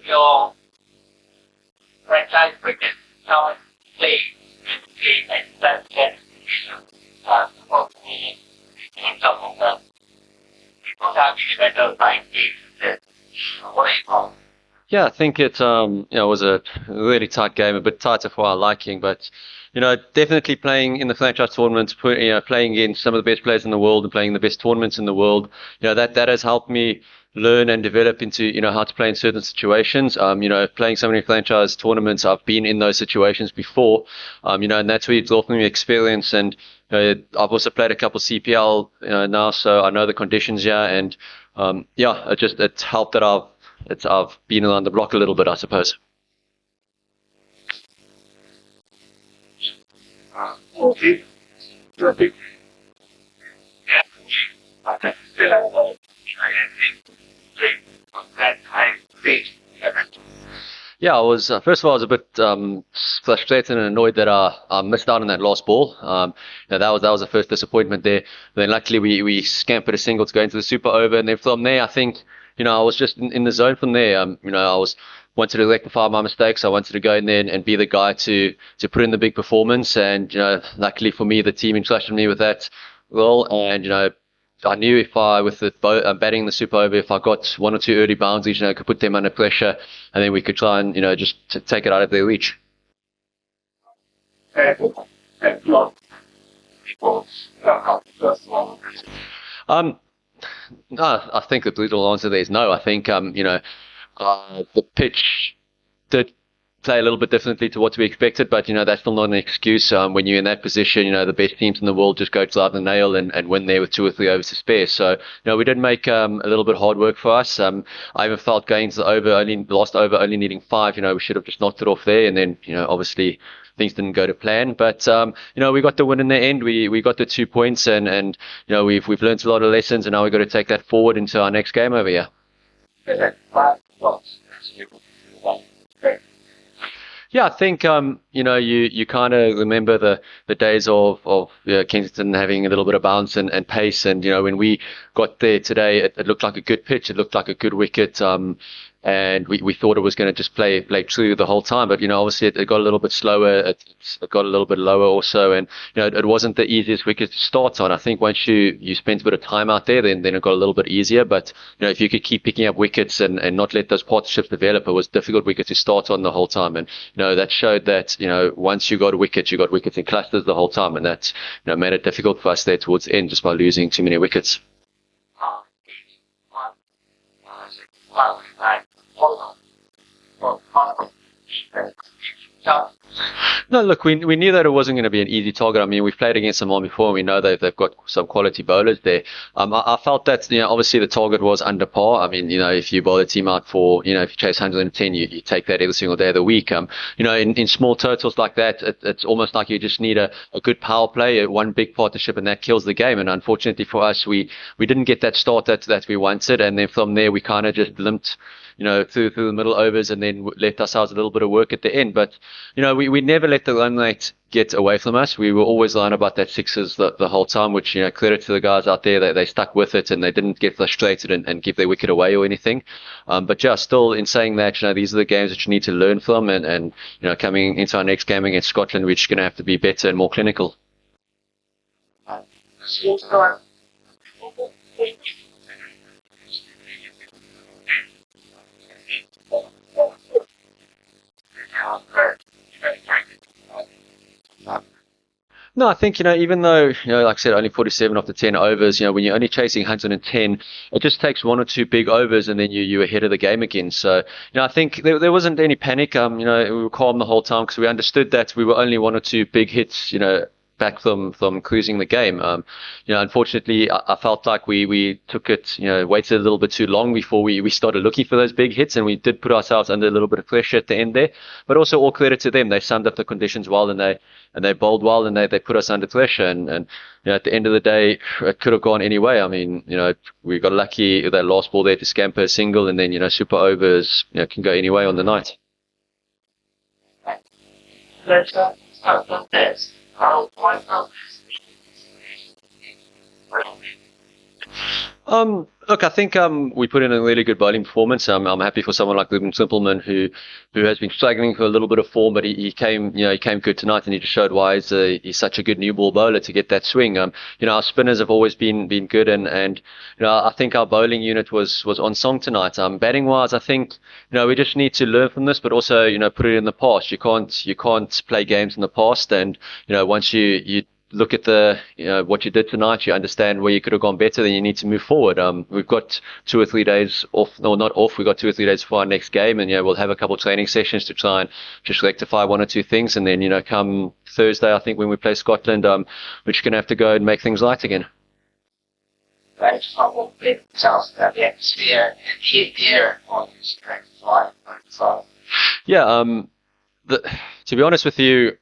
your franchise cricket now play and that can supposed to be in some of the people have better time games than what I call. Yeah, I think it was a really tight game, a bit tighter for our liking, but definitely playing in the franchise tournaments, playing against some of the best players in the world and playing the best tournaments in the world, that has helped me learn and develop into how to play in certain situations. Playing so many franchise tournaments, I've been in those situations before, and that's where you draw from your experience. And I've also played a couple CPL now, so I know the conditions here, and it's helped that I've been around the block a little bit, I suppose. Okay. Perfect. Yeah. I can still have that high rate. Yeah, I was first of all I was a bit frustrated and annoyed that I missed out on that last ball. That was the first disappointment there. Then luckily we scampered a single to go into the super over, and then from there I think I was just in the zone from there. I was wanted to rectify my mistakes. I wanted to go in there and be the guy to put in the big performance, and luckily for me the team entrusted me with that role, and I knew if I, with the batting the super over, if I got one or two early boundaries, I could put them under pressure, and then we could try and, just take it out of their reach. Um, no, I think the brutal answer there is no. I think, the pitch did play a little bit differently to what we expected, but that's still not an excuse. When you're in that position, the best teams in the world just go drive the nail and win there with 2 or 3 overs to spare. So we did make a little bit hard work for us. I even felt going to the last over only needing 5. We should have just knocked it off there, and then obviously things didn't go to plan. But we got the win in the end. We got the 2 points, and we've learned a lot of lessons, and now we've got to take that forward into our next game over here. Yeah, I think you kind of remember the days of Kensington having a little bit of bounce and pace, and when we got there today, it looked like a good pitch, it looked like a good wicket, and we thought it was going to just play true the whole time, but obviously it got a little bit slower, it got a little bit lower also, and it wasn't the easiest wicket to start on. I think once you spent a bit of time out there, then it got a little bit easier, but if you could keep picking up wickets and not let those partnerships develop, it was difficult wicket to start on the whole time, and that showed that once you got wickets in clusters the whole time, and that made it difficult for us there towards the end just by losing too many wickets. No, look, we knew that it wasn't going to be an easy target. I mean, we've played against them all before, and we know they've got some quality bowlers there. I felt that, obviously the target was under par. I mean, if you bowl a team out for, if you chase 110, you take that every single day of the week. In small totals like that, it's almost like you just need a good power play, one big partnership, and that kills the game. And unfortunately for us, we didn't get that start that we wanted. And then from there, we kind of just limped through the middle overs, and then left ourselves a little bit of work at the end. But, we never let the run rate get away from us. We were always lying about that sixes the whole time, which, credit to the guys out there, they stuck with it and they didn't get frustrated and give their wicket away or anything. But yeah, still in saying that, these are the games that you need to learn from, and coming into our next game against Scotland, we're just going to have to be better and more clinical. No, I think, even though, like I said, only 47 after 10 overs, when you're only chasing 110, it just takes 1 or 2 big overs and then you're ahead of the game again. So, I think there wasn't any panic. We were calm the whole time because we understood that we were only 1 or 2 big hits, back from cruising the game. Unfortunately, I felt like we took it, waited a little bit too long before we started looking for those big hits, and we did put ourselves under a little bit of pressure at the end there. But also all credit to them. They summed up the conditions well, and they bowled well, and they put us under pressure. And at the end of the day, it could have gone any way. I mean, we got lucky with that last ball there to scamper a single, and then, super overs, can go any way on the night. Let's start from this. Look, I think we put in a really good bowling performance. I'm happy for someone like Ruben Simpleman who has been struggling for a little bit of form, but he came he came good tonight, and he just showed why he's such a good new ball bowler to get that swing. Our spinners have always been good, and I think our bowling unit was on song tonight. Batting wise, I think we just need to learn from this, but also put it in the past. You can't play games in the past, and once you look at what you did tonight, you understand where you could have gone better, then you need to move forward. We've got 2 or 3 days off, no, not off. We've got 2 or 3 days for our next game, and we'll have a couple of training sessions to try and just rectify one or two things, and then come Thursday, I think when we play Scotland, we're just gonna have to go and make things right again. Right, how it tells that the atmosphere and the air on your strength line. So, Yeah, to be honest with you,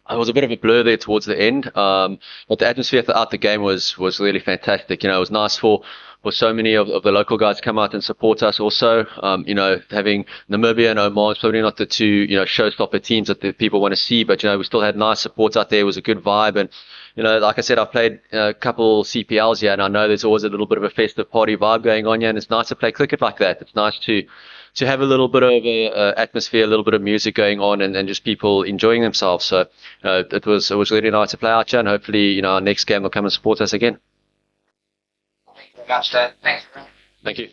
it was a bit of a blur there towards the end. But the atmosphere throughout the game was really fantastic. It was nice for so many of the local guys to come out and support us also. Having Namibia and Oman, probably not the two, showstopper teams that the people want to see, but, we still had nice support out there. It was a good vibe. And, like I said, I've played a couple CPLs here, and I know there's always a little bit of a festive party vibe going on here, and it's nice to play cricket like that. It's nice to have a little bit of a atmosphere, a little bit of music going on, and just people enjoying themselves. So it was really nice to play out here, and hopefully our next game will come and support us again. thank you very much, Dan. Thanks. Thank you.